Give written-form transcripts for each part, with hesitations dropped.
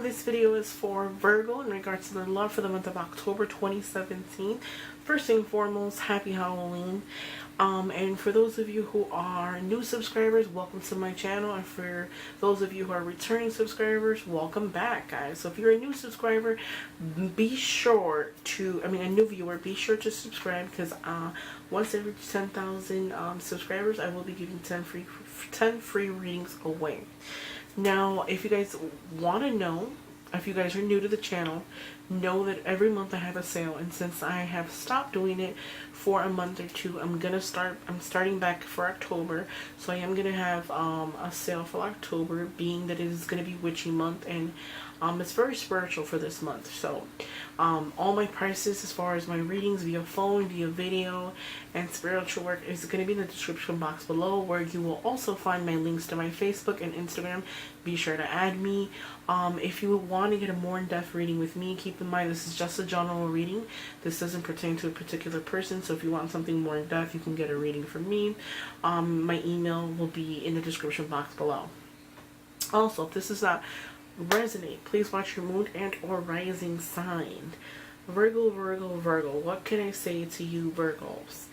this video is for Virgo in regards to their love for the month of October 2017. First and foremost, happy Halloween. And for those of you who are new subscribers, welcome to my channel. And for those of you who are returning subscribers, welcome back, guys. So if you're a new subscriber, be sure to, a new viewer, be sure to subscribe, because once every 10,000 subscribers, I will be giving 10 free readings away. Now, if you guys want to know, if you guys are new to the channel, know that every month I have a sale, and since I have stopped doing it for a month or two, I'm starting back for October. So I am gonna have a sale for October, being that it is gonna be witchy month, and it's very spiritual for this month. So all my prices as far as my readings via phone, via video, and spiritual work is going to be in the description box below, where you will also find my links to my Facebook and Instagram. Be sure to add me. If you want to get a more in-depth reading with me, keep in mind this is just a general reading. This doesn't pertain to a particular person, so if you want something more in-depth, you can get a reading from me. My email will be in the description box below. Also, if this is not resonate, please watch your moon and or rising sign. Virgo, Virgo, Virgo. What can I say to you, Virgos?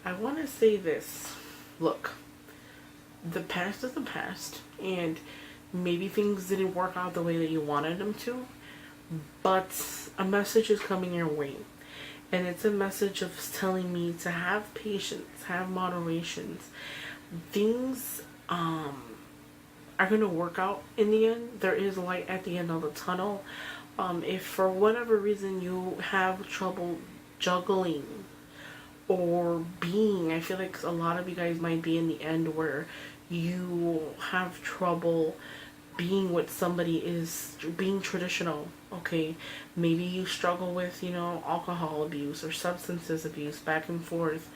I want to say this. Look, the past is the past, and maybe things didn't work out the way that you wanted them to, but a message is coming your way, and it's a message of telling me to have patience, have moderation. Things are going to work out in the end. There is light at the end of the tunnel. If for whatever reason you have trouble juggling or being, I feel like a lot of you guys might be in the end where you have trouble being with somebody, is being traditional, okay? Maybe you struggle with, alcohol abuse or substances abuse back and forth,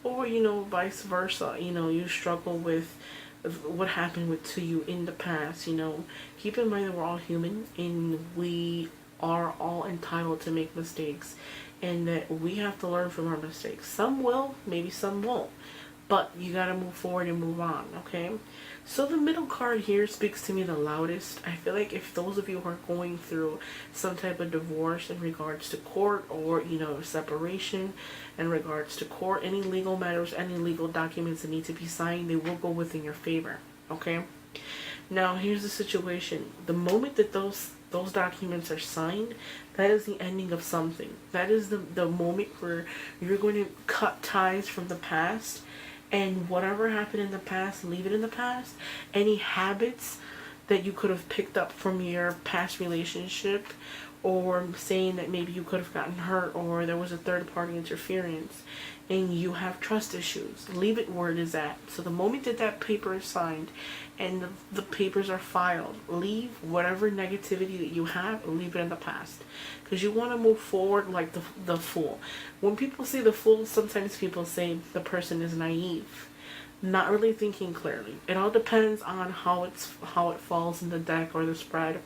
or, vice versa. You struggle with what happened to you in the past. Keep in mind that we're all human, and we are all entitled to make mistakes, and that we have to learn from our mistakes. Some will, maybe some won't, but you gotta move forward and move on, okay? So the middle card here speaks to me the loudest. I feel like if those of you who are going through some type of divorce in regards to court, or separation in regards to court, any legal matters, any legal documents that need to be signed, they will go within your favor, okay? Now here's the situation. The moment that those documents are signed, that is the ending of something. That is the moment where you're going to cut ties from the past, and whatever happened in the past, leave it in the past. Any habits that you could have picked up from your past relationship, or saying that maybe you could have gotten hurt, or there was a third party interference, and you have trust issues, leave it where it is at. So the moment that that paper is signed and the papers are filed, leave whatever negativity that you have, leave it in the past, because you want to move forward like the Fool. When people say the Fool, sometimes people say the person is naive, not really thinking clearly. It all depends on how it falls in the deck or the spread.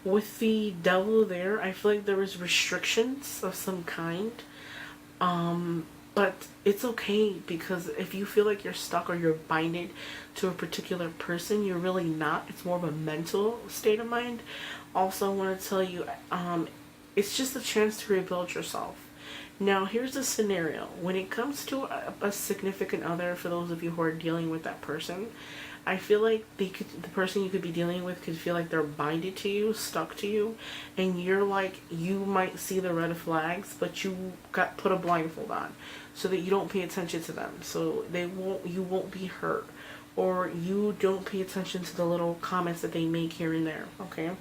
With the Devil there, I feel like there is restrictions of some kind. But it's okay, because if you feel like you're stuck or you're binded to a particular person, you're really not. It's more of a mental state of mind. Also, I want to tell you, it's just a chance to rebuild yourself. Now, here's the scenario. When it comes to a significant other, for those of you who are dealing with that person, I feel like the person you could be dealing with could feel like they're binded to you, stuck to you, and you're like, you might see the red flags, but you got put a blindfold on so that you don't pay attention to them, so you won't be hurt, or you don't pay attention to the little comments that they make here and there, okay?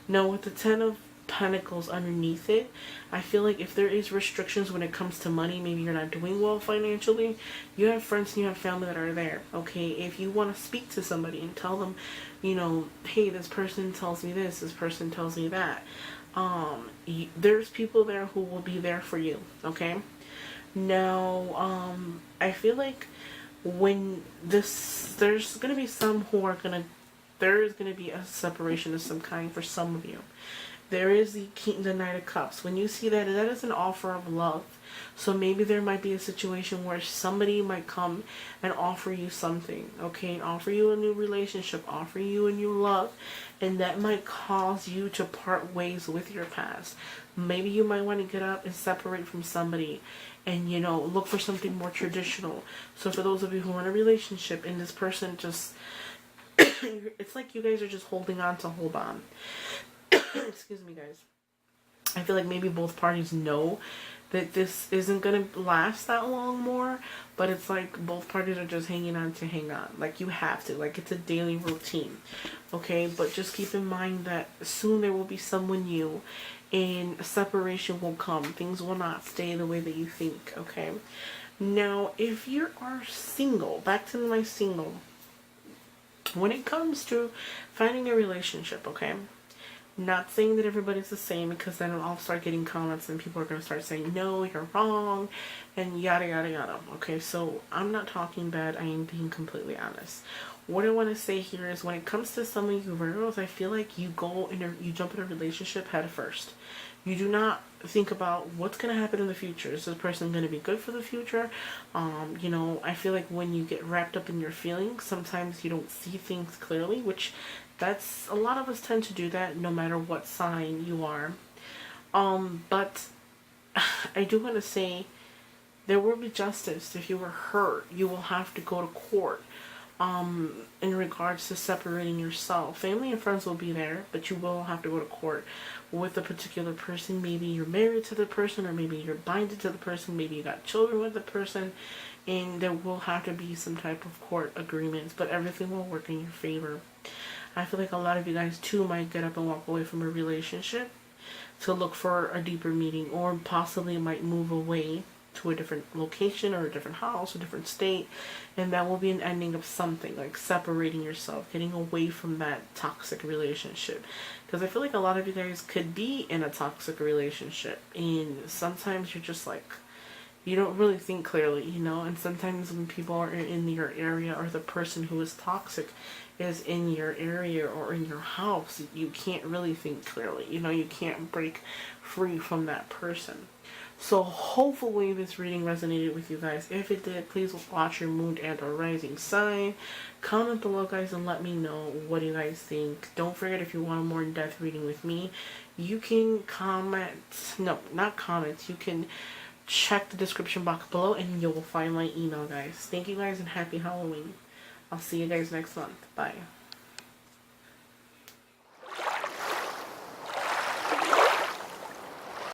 Now, with the Ten of Pentacles underneath it, I feel like if there is restrictions when it comes to money, maybe you're not doing well financially, you have friends and you have family that are there, okay? If you want to speak to somebody and tell them, hey, this person tells me this person tells me that, there's people there who will be there for you, okay? Now, I feel like when there's going to be some who are there is going to be a separation of some kind for some of you. There is the Knight of Cups. When you see that, that is an offer of love. So maybe there might be a situation where somebody might come and offer you something, okay? Offer you a new relationship, offer you a new love, and that might cause you to part ways with your past. Maybe you might want to get up and separate from somebody and, you know, look for something more traditional. So for those of you who are in a relationship and this person just, it's like you guys are just holding on to hold on. Excuse me, guys. I feel like maybe both parties know that this isn't going to last that long more, but it's like both parties are just hanging on to hang on. Like, you have to. Like, it's a daily routine. Okay? But just keep in mind that soon there will be someone new, and a separation will come. Things will not stay the way that you think. Okay? Now, if you are single, back to my single, when it comes to finding a relationship, okay? Not saying that everybody's the same, because then I'll start getting comments and people are going to start saying, no, you're wrong, and yada, yada, yada. Okay, so I'm not talking bad. I am being completely honest. What I want to say here is when it comes to some of you Virgos, I feel like you jump in a relationship head first. You do not think about what's going to happen in the future. Is this person going to be good for the future? You know, I feel like when you get wrapped up in your feelings, sometimes you don't see things clearly, which that's, a lot of us tend to do that no matter what sign you are. But I do want to say there will be justice. If you were hurt, you will have to go to court. In regards to separating yourself. Family and friends will be there, but you will have to go to court with a particular person. Maybe you're married to the person, or maybe you're binded to the person, maybe you got children with the person, and there will have to be some type of court agreements, but everything will work in your favor. I feel like a lot of you guys too might get up and walk away from a relationship to look for a deeper meaning, or possibly might move away to a different location or a different house, a different state, and that will be an ending of something, like separating yourself, getting away from that toxic relationship. Because I feel like a lot of you guys could be in a toxic relationship, and sometimes you're just like, you don't really think clearly, you know, and sometimes when people are in your area, or the person who is toxic is in your area or in your house, you can't really think clearly, you know, you can't break free from that person. So hopefully this reading resonated with you guys. If it did, please watch your moon and or rising sign. Comment below, guys, and let me know what you guys think. Don't forget, if you want a more in-depth reading with me, you can comment. No, not comment. You can check the description box below and you will find my email, guys. Thank you guys and happy Halloween. I'll see you guys next month. Bye.